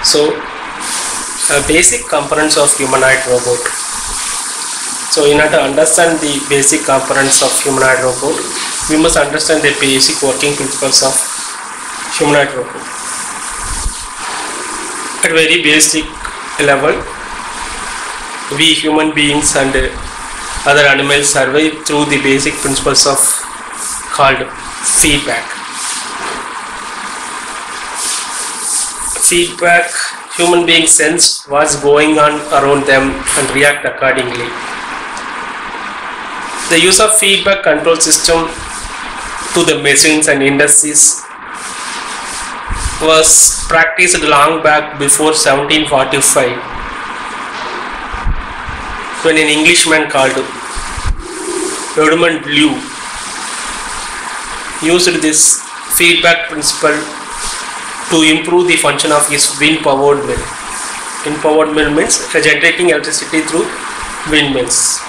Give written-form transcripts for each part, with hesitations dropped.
So, basic components of humanoid robot. So, in order to understand the basic components of humanoid robot, we must understand the basic working principles of humanoid robot. At very basic level, we human beings and other animals survive through the basic principles of called feedback. Feedback, human beings sense what's going on around them and react accordingly. The use of feedback control system to the machines and industries was practiced long back before 1745, when an Englishman called Edmund Lew used this feedback principle to improve the function of his wind-powered mill. Wind-powered mill means generating electricity through windmills.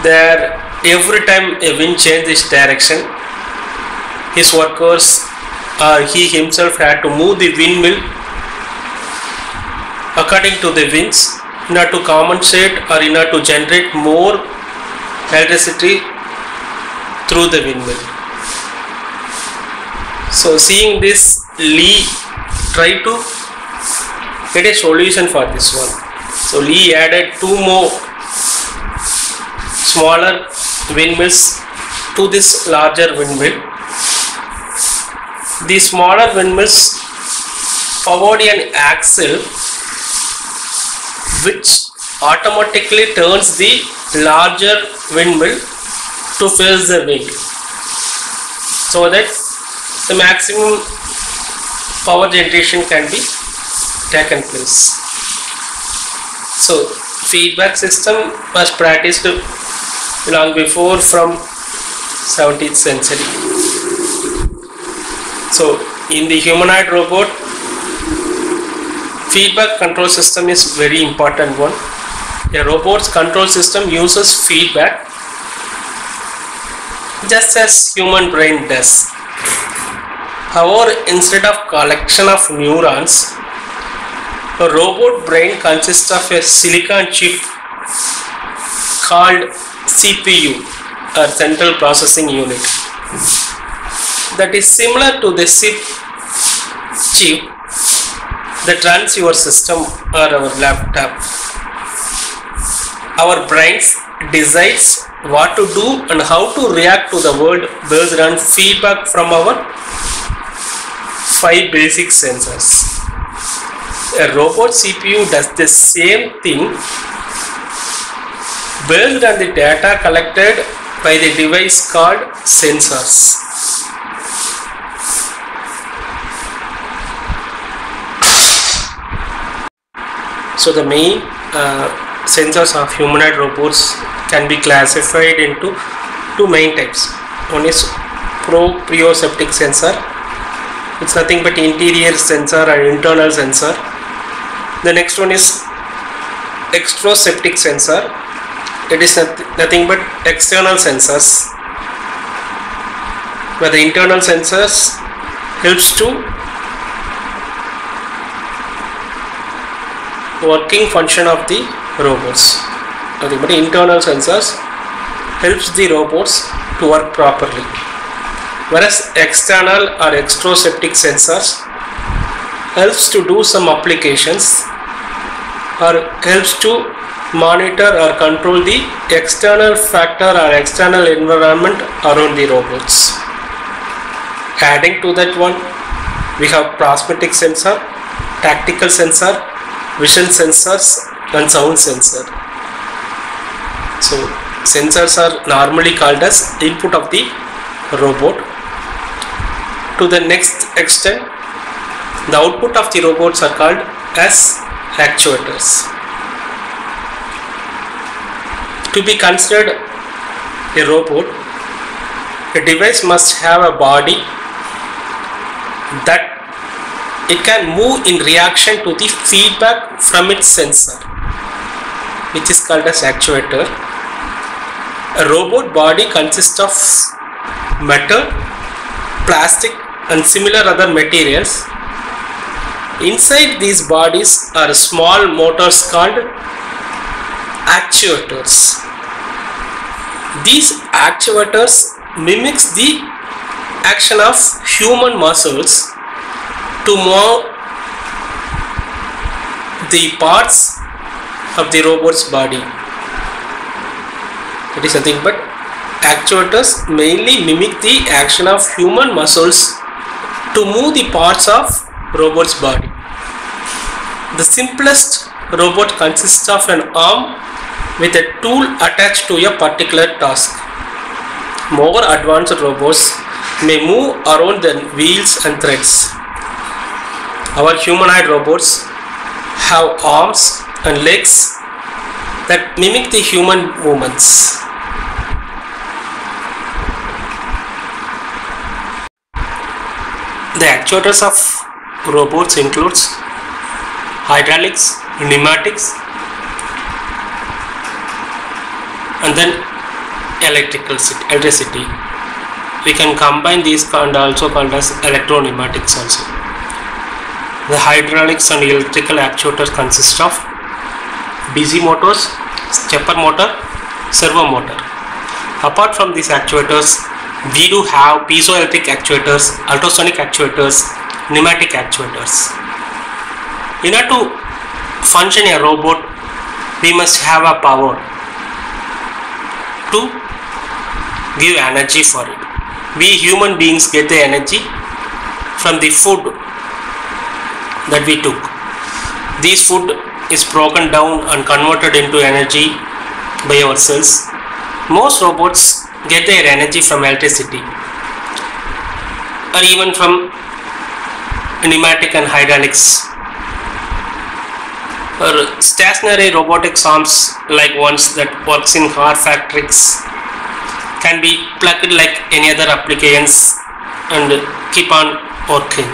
There, every time a wind changed its direction, his workers or he himself had to move the windmill according to the winds in order to compensate or in order to generate more electricity through the windmill. So, seeing this, Lee tried to get a solution for this one. So, Lee added two more smaller windmills to this larger windmill. The smaller windmills powered an axle which automatically turns the larger windmill to face the wind, so that the maximum power generation can be taken place. So, feedback system was practiced long before from 17th century. So, in the humanoid robot, feedback control system is very important one. A robot's control system uses feedback just as human brain does. However, instead of collection of neurons, a robot brain consists of a silicon chip called CPU, or Central Processing Unit, that is similar to the chip that runs your system or our laptop. Our brains decides what to do and how to react to the world based on feedback from our 5 basic sensors. A robot CPU does the same thing based on the data collected by the device called sensors. So the main sensors of humanoid robots can be classified into two main types. One is proprioceptive sensor. It's nothing but interior sensor or internal sensor. The next one is exteroceptive sensor. It is nothing but external sensors, where the internal sensors helps to working function of the robots. Nothing but internal sensors helps the robots to work properly, whereas external or exteroceptive sensors helps to do some applications or helps to monitor or control the external factor or external environment around the robots. Adding to that one, we have prosthetic sensor, tactical sensor, vision sensors and sound sensor. So sensors are normally called as input of the robot. To the next extent, the output of the robots are called as actuators. To be considered a robot, a device must have a body that it can move in reaction to the feedback from its sensor, which is called as actuator. A robot body consists of metal, plastic and similar other materials Inside these bodies are small motors called actuators. These actuators mimics the action of human muscles to move the parts of the robot's body. It is nothing but actuators mainly mimic the action of human muscles to move the parts of robot's body. The simplest robot consists of an arm with a tool attached to a particular task. More advanced robots may move around the wheels and threads. Our humanoid robots have arms and legs that mimic the human movements. The actuators of robots includes hydraulics, pneumatics, and then electricity. We can combine these and also called as electro-pneumatics also. The hydraulics and electrical actuators consist of DC motors, stepper motor, servo motor. Apart from these actuators, we do have piezoelectric actuators, ultrasonic actuators, pneumatic actuators. In order to function a robot, we must have a power to give energy for it. We human beings get the energy from the food that we took. This food is broken down and converted into energy by our cells. Most robots get their energy from electricity or even from pneumatic and hydraulics. Or stationary robotics arms like ones that works in car factories can be plugged like any other applications and keep on working.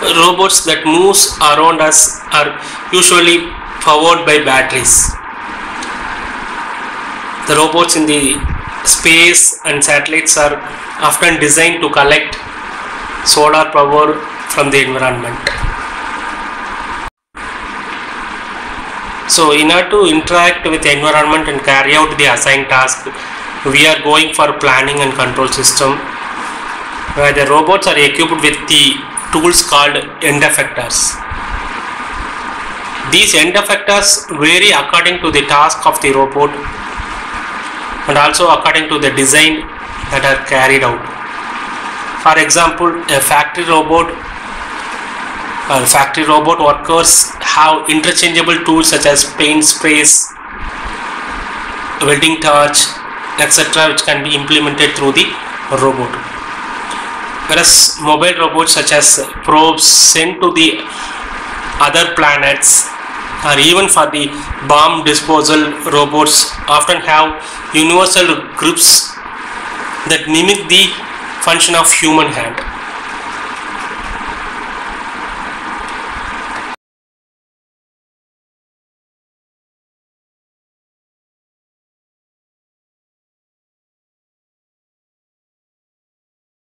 Robots that moves around us are usually powered by batteries. The robots in the space and satellites are often designed to collect solar power from the environment. So in order to interact with the environment and carry out the assigned task, we are going for planning and control system, where the robots are equipped with the tools called end effectors. These end effectors vary according to the task of the robot and also according to the design that are carried out. For example, a factory robot workers have interchangeable tools such as paint sprays, welding torch, etc., which can be implemented through the robot. Whereas mobile robots such as probes sent to the other planets, or even for the bomb disposal, robots often have universal grips that mimic the function of human hand.